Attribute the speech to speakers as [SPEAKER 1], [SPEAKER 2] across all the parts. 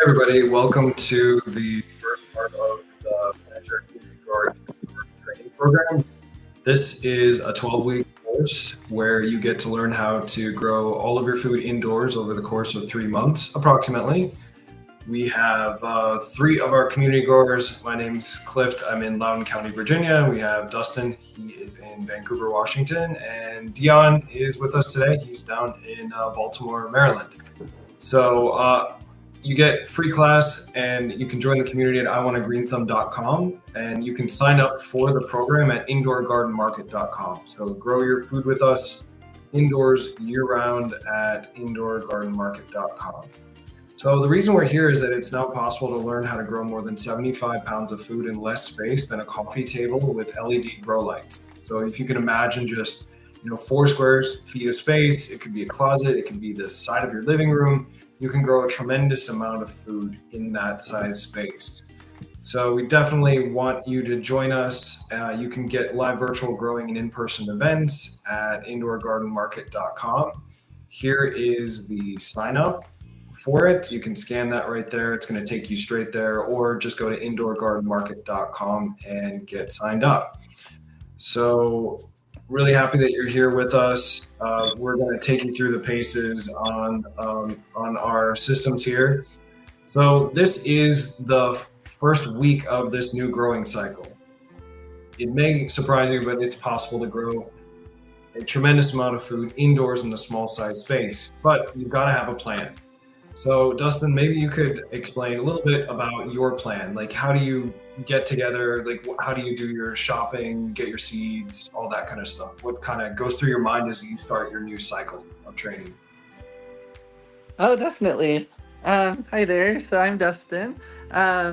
[SPEAKER 1] Everybody, welcome to the first part of the Planetary Community Garden training program. This is a 12-week course where you get to learn how to grow all of your food indoors over the course of 3 months, approximately. We have three of our community growers. My name's Clift. I'm in Loudoun County, Virginia. We have Dustin. He is in Vancouver, Washington. And Dion is with us today. He's down in Baltimore, Maryland. So you get free class and you can join the community at iwantagreenthumbs.com, and you can sign up for the program at indoorgardenmarket.com. So grow your food with us indoors year round at indoorgardenmarket.com. So the reason we're here is that it's now possible to learn how to grow more than 75 pounds of food in less space than a coffee table with LED grow lights. So if you can imagine just 4 square feet of space, it could be a closet, it could be the side of your living room. You can grow a tremendous amount of food in that size space. So we definitely want you to join us. You can get live virtual growing and in-person events at indoorgardenmarket.com. Here is the sign up for it. You can scan that right there. It's going to take you straight there, or just go to indoorgardenmarket.com and get signed up. So really happy that you're here with us. We're going to take you through the paces on our systems here. So this is the first week of this new growing cycle. It may surprise you, but it's possible to grow a tremendous amount of food indoors in a small size space, but you've got to have a plan. So Dustin, maybe you could explain a little bit about your plan. Like, how do you get together? Like, how do you do your shopping, get your seeds, all that kind of stuff? What kind of goes through your mind as you start your new cycle of training?
[SPEAKER 2] Oh, definitely. Hi there. So I'm Dustin.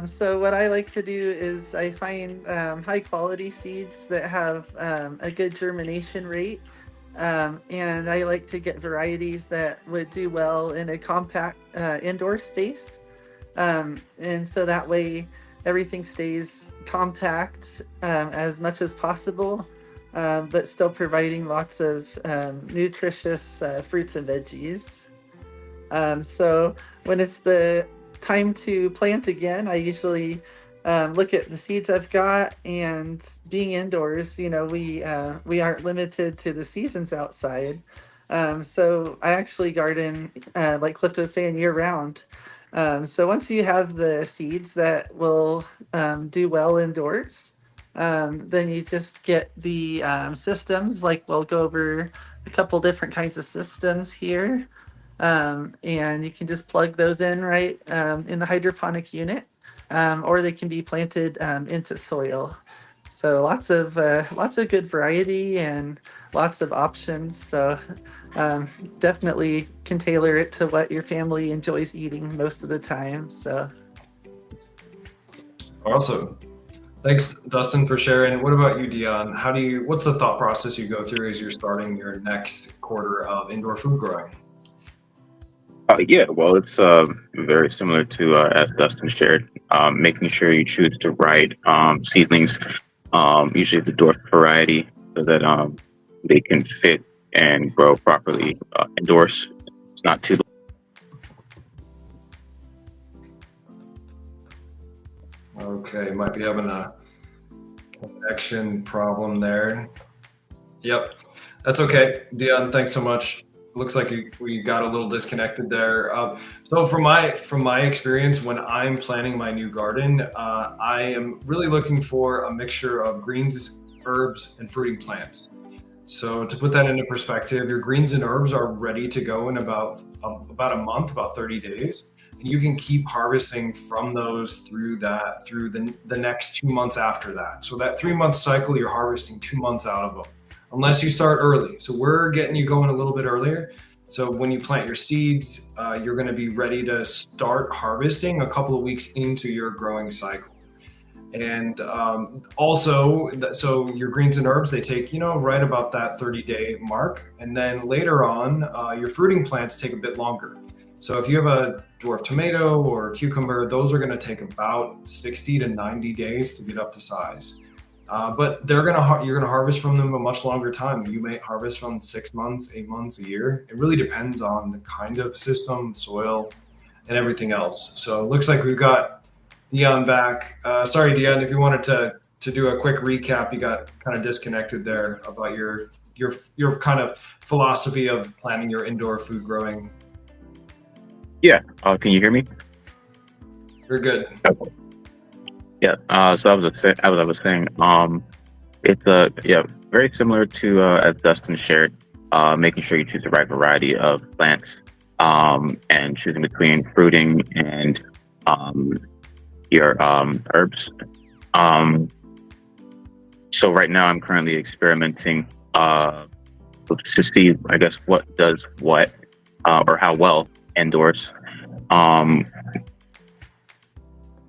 [SPEAKER 2] So what I like to do is I find high quality seeds that have a good germination rate. And I like to get varieties that would do well in a compact indoor space. And so that way everything stays compact as much as possible, but still providing lots of nutritious fruits and veggies. So when it's the time to plant again, I usually look at the seeds I've got, and being indoors, we aren't limited to the seasons outside. So I actually garden, like Cliff was saying, year round. So once you have the seeds that will do well indoors, then you just get the systems. Like we'll go over a couple different kinds of systems here. And you can just plug those in right in the hydroponic unit, or they can be planted into soil. So lots of good variety and lots of options. So definitely can tailor it to what your family enjoys eating most of the time. So
[SPEAKER 1] Awesome. Thanks, Dustin, for sharing. What about you, Dion? What's the thought process you go through as you're starting your next quarter of indoor food growing?
[SPEAKER 3] Yeah, well, it's very similar to as Dustin shared. Making sure you choose the right seedlings, usually the dwarf variety, so that they can fit and grow properly indoors. It's not too.
[SPEAKER 1] Okay, might be having a connection problem there. Yep, that's okay. Dion, thanks so much. Looks like we got a little disconnected there. So from my experience, when I'm planning my new garden, I am really looking for a mixture of greens, herbs, and fruiting plants. So to put that into perspective, your greens and herbs are ready to go in about a month, about 30 days. And you can keep harvesting from those through the next 2 months after that. So that 3 month cycle, you're harvesting 2 months out of them, unless you start early. So we're getting you going a little bit earlier. So when you plant your seeds, you're going to be ready to start harvesting a couple of weeks into your growing cycle. And so your greens and herbs, they take, right about that 30-day mark. And then later on, your fruiting plants take a bit longer. So if you have a dwarf tomato or cucumber, those are going to take about 60 to 90 days to get up to size. But you're gonna harvest from them a much longer time. You may harvest from 6 months, 8 months, a year. It really depends on the kind of system, soil, and everything else. So it looks like we've got Dion back. Sorry, Dion, if you wanted to do a quick recap, you got kind of disconnected there about your kind of philosophy of planning your indoor food growing.
[SPEAKER 3] Yeah. Can you hear me?
[SPEAKER 1] You're good.
[SPEAKER 3] Yeah. So I was saying, it's very similar to as Dustin shared, making sure you choose the right variety of plants, and choosing between fruiting and your herbs. So right now I'm currently experimenting to see, I guess, what does what, or how well indoors. Um,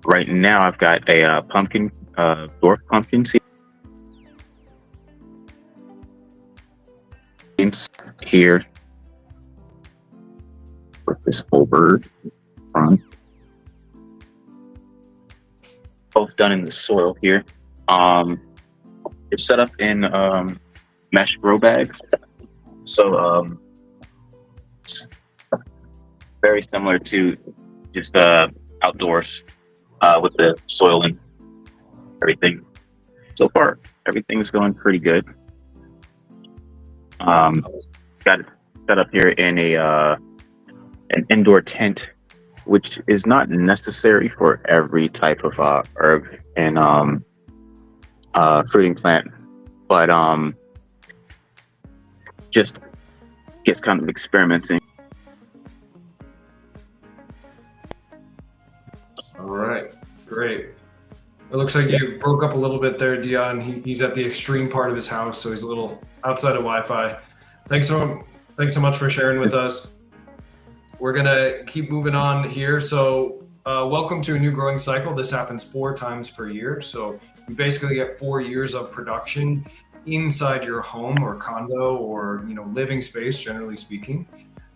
[SPEAKER 3] right now I've got a pumpkin, dwarf pumpkin seeds here. Put this over front. Both done in the soil here. It's set up in mesh grow bags. So it's very similar to just outdoors with the soil and everything. So far, everything's going pretty good. Got it set up here in an indoor tent, which is not necessary for every type of herb and fruiting plant, but just gets kind of experimenting.
[SPEAKER 1] All right, great. It looks like you broke up a little bit there, Dion. He's at the extreme part of his house, so he's a little outside of Wi-Fi. Thanks so much for sharing with us. We're gonna keep moving on here. So welcome to a new growing cycle. This happens 4 times per year. So you basically get 4 years of production inside your home or condo or living space, generally speaking.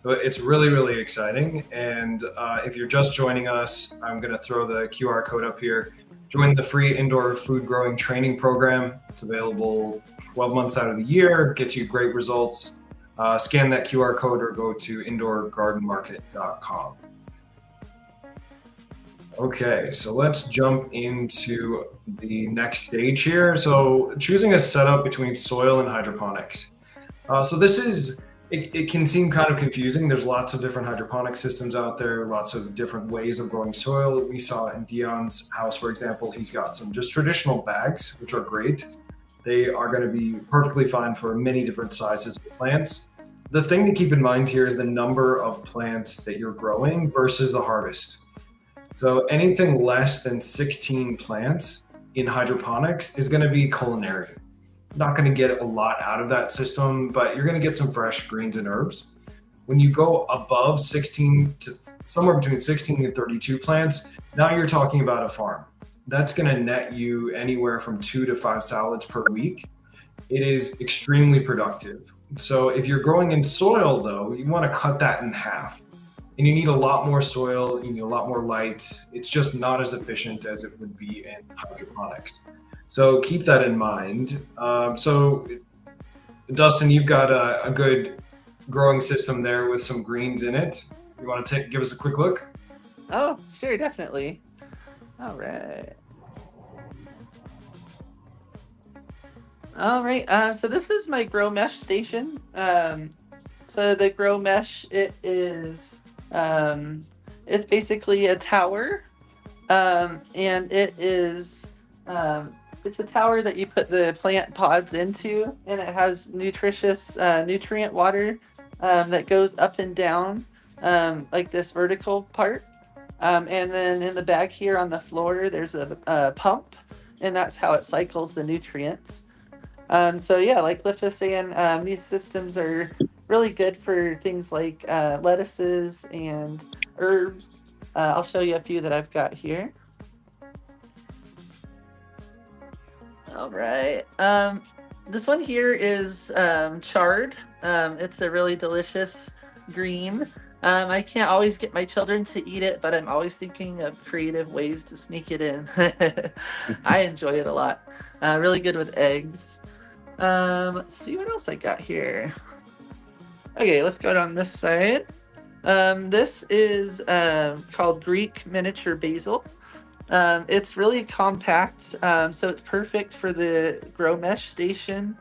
[SPEAKER 1] So it's really, really exciting. And if you're just joining us, I'm gonna throw the QR code up here. Join the free indoor food growing training program. It's available 12 months out of the year, gets you great results. Scan that QR code or go to indoorgardenmarket.com. Okay, so let's jump into the next stage here. So choosing a setup between soil and hydroponics. So this is, it can seem kind of confusing. There's lots of different hydroponic systems out there, lots of different ways of growing soil. We saw in Dion's house, for example, he's got some just traditional bags, which are great. They are going to be perfectly fine for many different sizes of plants. The thing to keep in mind here is the number of plants that you're growing versus the harvest. So anything less than 16 plants in hydroponics is going to be culinary. Not going to get a lot out of that system, but you're going to get some fresh greens and herbs. When you go above 16 to somewhere between 16 and 32 plants, now you're talking about a farm. That's going to net you anywhere from 2 to 5 salads per week. It is extremely productive. So if you're growing in soil, though, you want to cut that in half. And you need a lot more soil, you need a lot more light. It's just not as efficient as it would be in hydroponics. So keep that in mind. So Dustin, you've got a good growing system there with some greens in it. You want to give us a quick look?
[SPEAKER 2] Oh, sure, definitely. All right. All right, so this is my grow mesh station. So the grow mesh, it is, it's basically a tower, and it is, it's a tower that you put the plant pods into, and it has nutritious nutrient water that goes up and down, like this vertical part. And then in the back here on the floor, there's a pump, and that's how it cycles the nutrients. So yeah, like Cliff was saying, these systems are really good for things like lettuces and herbs. I'll show you a few that I've got here. All right. This one here is chard. It's a really delicious green. I can't always get my children to eat it, but I'm always thinking of creative ways to sneak it in. I enjoy it a lot. Really good with eggs. Let's see what else I got here. Okay, let's go down this side. This is called Greek miniature basil. It's really compact, so it's perfect for the grow mesh station.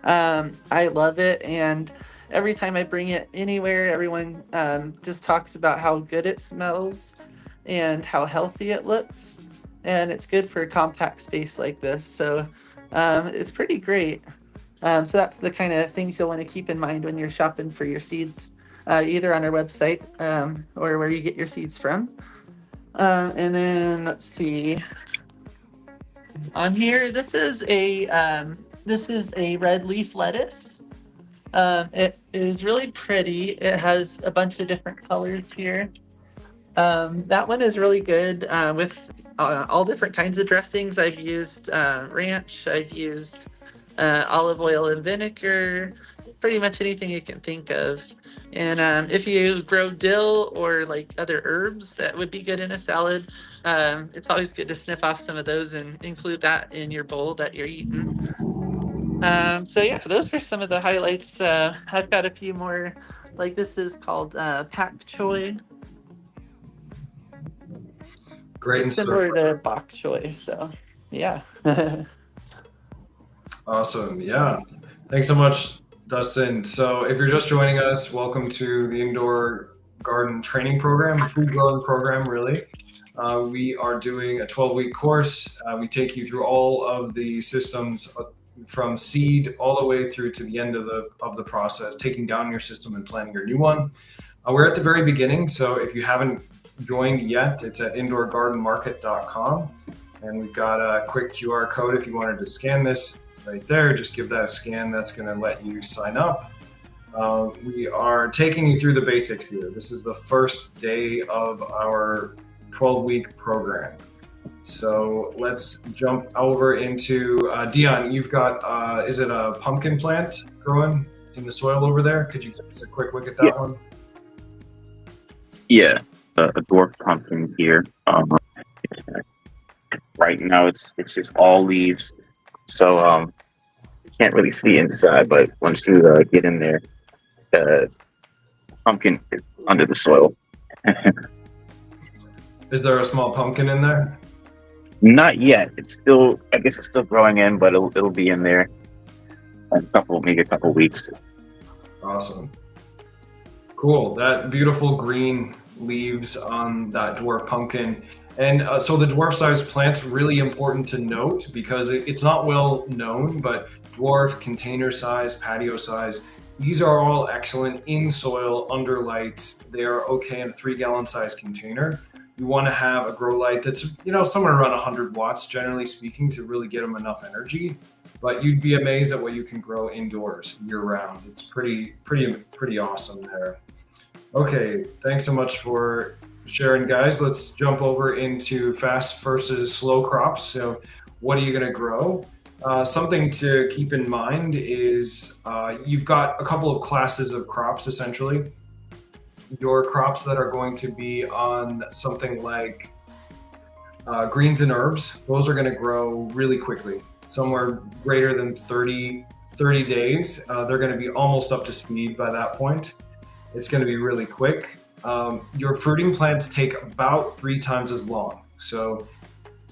[SPEAKER 2] I love it, and every time I bring it anywhere, everyone just talks about how good it smells and how healthy it looks. And it's good for a compact space like this, so it's pretty great. So that's the kind of things you'll want to keep in mind when you're shopping for your seeds, either on our website or where you get your seeds from. And then let's see. On here, this is a red leaf lettuce. It is really pretty. It has a bunch of different colors here. That one is really good with all different kinds of dressings. I've used ranch. I've used olive oil and vinegar. Pretty much anything you can think of. And if you grow dill or like other herbs, that would be good in a salad. It's always good to snip off some of those and include that in your bowl that you're eating. So yeah, those are some of the highlights. I've got a few more. Like this is called pak choy.
[SPEAKER 1] Great
[SPEAKER 2] It's
[SPEAKER 1] and so
[SPEAKER 2] similar to bok choy. So yeah.
[SPEAKER 1] awesome. Yeah. Thanks so much, Dustin. So if you're just joining us, welcome to the Indoor Garden Training Program, food growing program, really. We are doing a 12-week course. We take you through all of the systems from seed all the way through to the end of the process, taking down your system and planning your new one. We're at the very beginning, so if you haven't joined yet, it's at indoorgardenmarket.com, and we've got a quick QR code if you wanted to scan this right there. Just give that a scan. That's going to let you sign up. We are taking you through the basics here. This is the first day of our 12-week program. So let's jump over into Dion. You've got, is it a pumpkin plant growing in the soil over there? Could you give us a quick look at that one?
[SPEAKER 3] Yeah, a dwarf pumpkin here. Right now it's just all leaves, so you can't really see inside. But once you get in there, the pumpkin is under the soil.
[SPEAKER 1] Is there a small pumpkin in there?
[SPEAKER 3] Not yet. It's still, I guess it's still growing in, but it'll be in there in maybe a couple weeks.
[SPEAKER 1] Awesome. Cool. That beautiful green leaves on that dwarf pumpkin. And so the dwarf size plant's really important to note because it's not well known, but dwarf, container size, patio size, these are all excellent in soil, under lights. They are okay in a 3-gallon size container. You want to have a grow light that's, somewhere around 100 watts, generally speaking, to really get them enough energy. But you'd be amazed at what you can grow indoors year round. It's pretty awesome there. Okay, thanks so much for sharing, guys. Let's jump over into fast versus slow crops. So what are you going to grow? Something to keep in mind is you've got a couple of classes of crops, essentially. Your crops that are going to be on something like greens and herbs, those are going to grow really quickly, somewhere greater than 30 days. They're going to be almost up to speed by that point. It's going to be really quick. Your fruiting plants take about 3 times as long. So,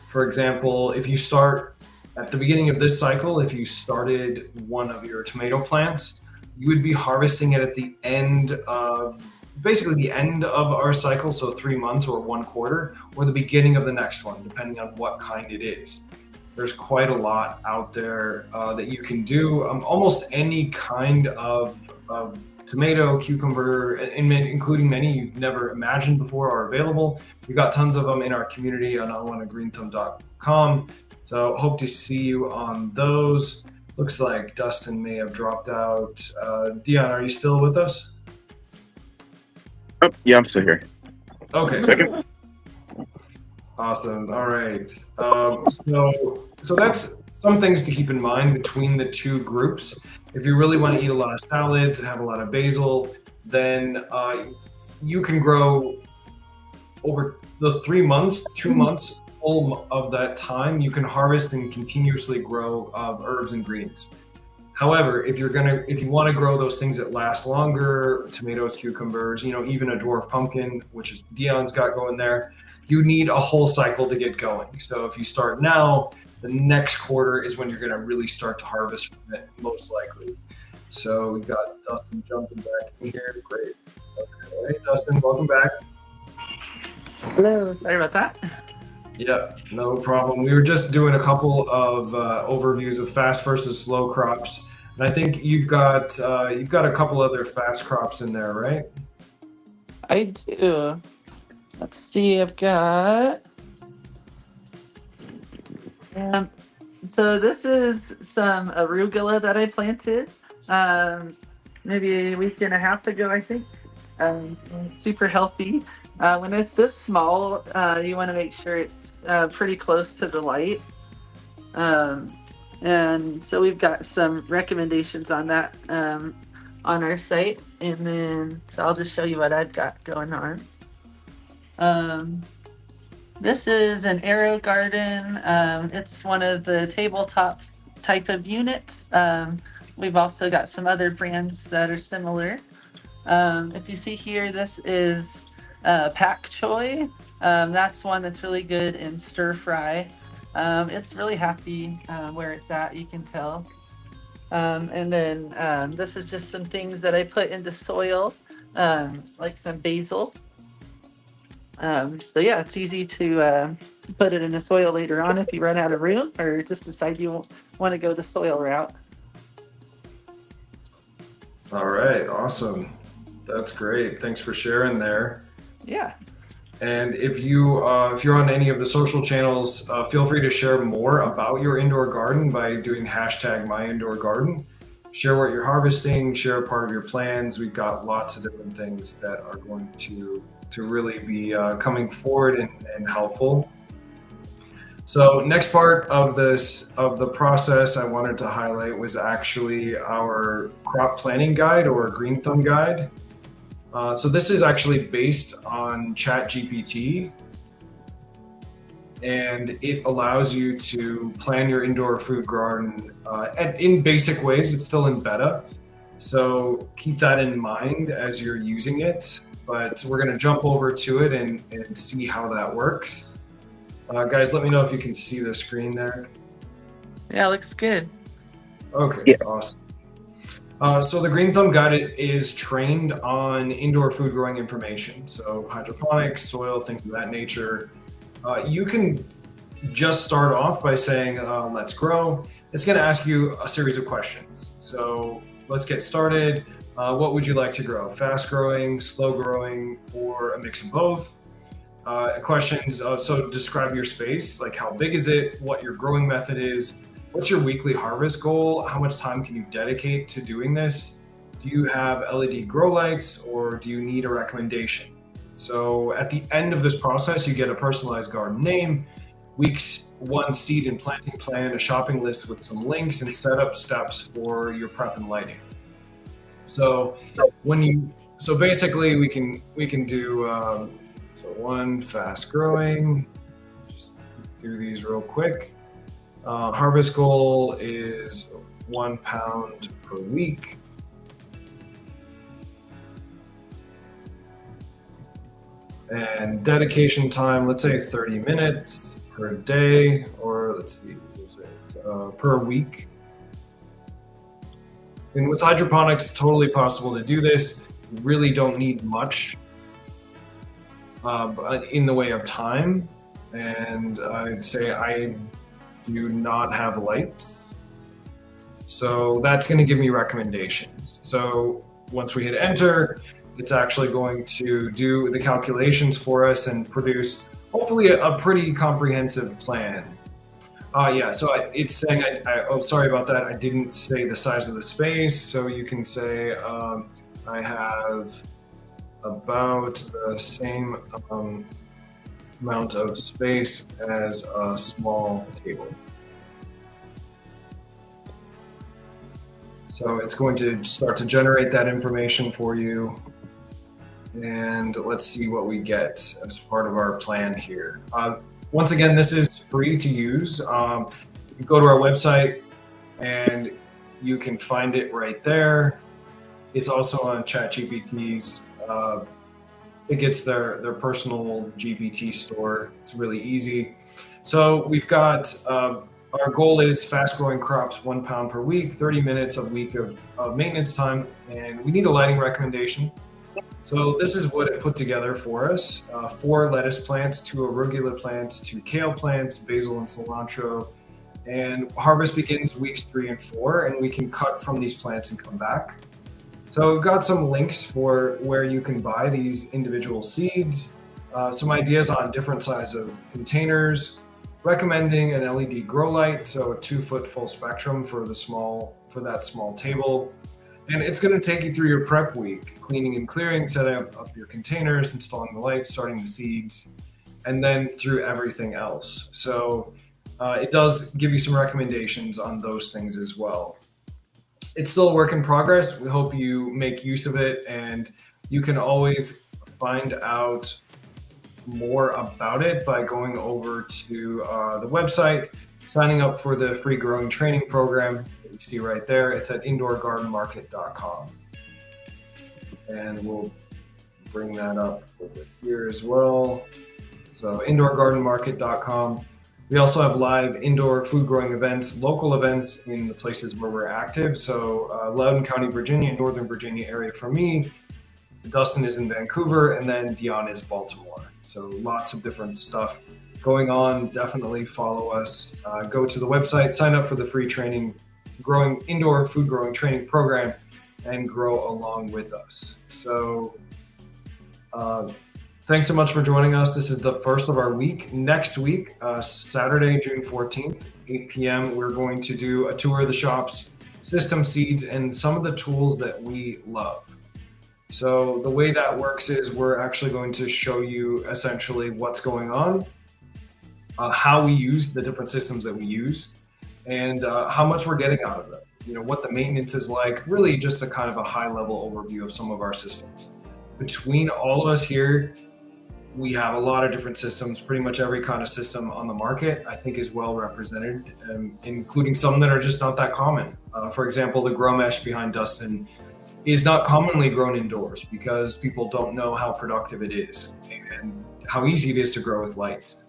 [SPEAKER 1] for example, if you start at the beginning of this cycle, if you started one of your tomato plants, you would be harvesting it at the end of our cycle, so 3 months or 1 quarter, or the beginning of the next one, depending on what kind it is. There's quite a lot out there that you can do. Almost any kind of tomato, cucumber, including many you've never imagined before are available. We've got tons of them in our community on onogreenthumb.com. So hope to see you on those. Looks like Dustin may have dropped out. Dion, are you still with us?
[SPEAKER 3] Oh, yeah, I'm still here.
[SPEAKER 1] Okay.
[SPEAKER 3] Second.
[SPEAKER 1] Awesome. All right. So that's some things to keep in mind between the two groups. If you really want to eat a lot of salads and have a lot of basil, then you can grow over the 3 months, 2 months full of that time. You can harvest and continuously grow herbs and greens. However, if you want to grow those things that last longer, tomatoes, cucumbers, even a dwarf pumpkin, which is Dion's got going there, you need a whole cycle to get going. So if you start now, the next quarter is when you're going to really start to harvest from it, most likely. So we've got Dustin jumping back in here. Great. Okay. Hey, Dustin, welcome back.
[SPEAKER 2] Hello. Sorry about that.
[SPEAKER 1] Yeah, no problem. We were just doing a couple of overviews of fast versus slow crops, and I think you've got a couple other fast crops in there, right?
[SPEAKER 2] I do. Let's see. I've got. So this is some arugula that I planted maybe a week and a half ago, I think. Super healthy. When it's this small, you want to make sure it's pretty close to the light. And so we've got some recommendations on that on our site. And then, so I'll just show you what I've got going on. This is an arrow garden. It's one of the tabletop type of units. We've also got some other brands that are similar. If you see here, this is pak choy. That's one that's really good in stir fry. It's really happy where it's at, you can tell. And then this is just some things that I put into soil, like some basil. So yeah, it's easy to put it in the soil later on if you run out of room or just decide you want to go the soil route.
[SPEAKER 1] All right, awesome. That's great. Thanks for sharing there.
[SPEAKER 2] Yeah.
[SPEAKER 1] And if you're on any of the social channels, feel free to share more about your indoor garden by doing #myindoorgarden. Share what you're harvesting, share a part of your plans. We've got lots of different things that are going to really be coming forward and helpful. So next part of the process I wanted to highlight was actually our crop planning guide or green thumb guide. So this is actually based on ChatGPT, and it allows you to plan your indoor food garden in basic ways. It's still in beta, so keep that in mind as you're using it. But we're going to jump over to it and see how that works. Guys, let me know if you can see the screen there.
[SPEAKER 2] Yeah, looks good.
[SPEAKER 1] Okay,
[SPEAKER 3] yeah.
[SPEAKER 1] Awesome. So the Green Thumb Guide is trained on indoor food growing information. So hydroponics, soil, things of that nature. You can just start off by saying, let's grow. It's going to ask you a series of questions. So let's get started. What would you like to grow? Fast growing, slow growing, or a mix of both? Questions, so describe your space, like how big is it, what your growing method is, what's your weekly harvest goal, how much time can you dedicate to doing this? Do you have LED grow lights or do you need a recommendation? So at the end of this process, you get a personalized garden name, weeks 1 seed and planting plan, a shopping list with some links and setup steps for your prep and lighting. So basically we can do so 1 fast growing, just do these real quick. Harvest goal is 1 pound per week. And dedication time, let's say 30 minutes per day, or let's see, per week. And with hydroponics, it's totally possible to do this. You really don't need much in the way of time. And I'd say I do not have lights. So that's going to give me recommendations. So once we hit enter, it's actually going to do the calculations for us and produce hopefully a pretty comprehensive plan. So it's saying, oh, sorry about that. I didn't say the size of the space. So you can say I have about the same amount of space as a small table. So it's going to start to generate that information for you. And let's see what we get as part of our plan here. Once again, this is free to use. You go to our website and You can find it right there. It's also on ChatGPT's. It gets their personal GPT store. It's really easy. So we've got our goal is fast growing crops 1 pound per week, 30 minutes a week of maintenance time, and we need a lighting recommendation. So this is what it put together for us: 4 lettuce plants, 2 arugula plants, 2 kale plants, basil and cilantro. And harvest begins weeks 3 and 4, and we can cut from these plants and come back. So we've got some links for where you can buy these individual seeds, some ideas on different size of containers, recommending an LED grow light, so a 2 foot full spectrum for that small table. And it's going to take you through your prep week, cleaning and clearing, setting up your containers, installing the lights, starting the seeds, and then through everything else. So it does give you some recommendations on those things as well. It's still a work in progress. We hope you make use of it, and you can always find out more about it by going over to the website, signing up for the free growing training program that you see right there. It's at indoorgardenmarket.com. And we'll bring that up over here as well. So indoorgardenmarket.com. We also have live indoor food growing events, local events in the places where we're active. So Loudoun County, Virginia, Northern Virginia area for me. Dustin is in Vancouver, and then Dion is Baltimore. So lots of different stuff going on. Definitely follow us. Go to the website, sign up for the free training, growing indoor food growing training program, and grow along with us. So thanks so much for joining us. This is the first of our week. Next week, Saturday, June 14th, 8 p.m., we're going to do a tour of the shops, system seeds, and some of the tools that we love. So the way that works is we're actually going to show you essentially what's going on, how we use the different systems that we use, and how much we're getting out of them. What the maintenance is like, really just a kind of a high level overview of some of our systems. Between all of us here, we have a lot of different systems. Pretty much every kind of system on the market, I think, is well represented, including some that are just not that common. For example, the grow mesh behind Dustin is not commonly grown indoors because people don't know how productive it is and how easy it is to grow with lights.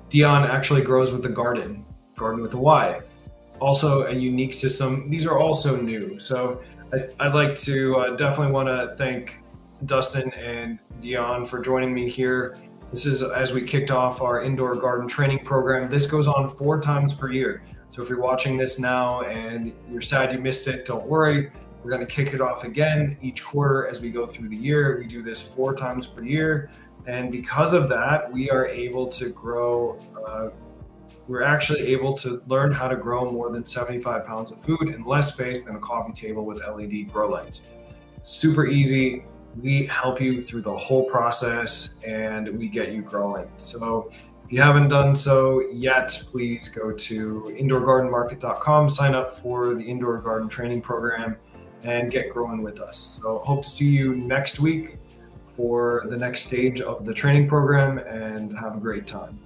[SPEAKER 1] Dion actually grows with the garden with a Y. Also a unique system. These are also new. So I'd like to definitely want to thank Dustin and Dion for joining me here. This is as we kicked off our indoor garden training program. This goes on 4 times per year. So if you're watching this now and you're sad you missed it, don't worry. We're going to kick it off again each quarter as we go through the year. We do this 4 times per year. And because of that, we are able to grow. We're actually able to learn how to grow more than 75 pounds of food in less space than a coffee table with LED grow lights. Super easy. We help you through the whole process and we get you growing. So if you haven't done so yet, please go to indoorgardenmarket.com, sign up for the indoor garden training program, and get growing with us. So hope to see you next week for the next stage of the training program, and have a great time.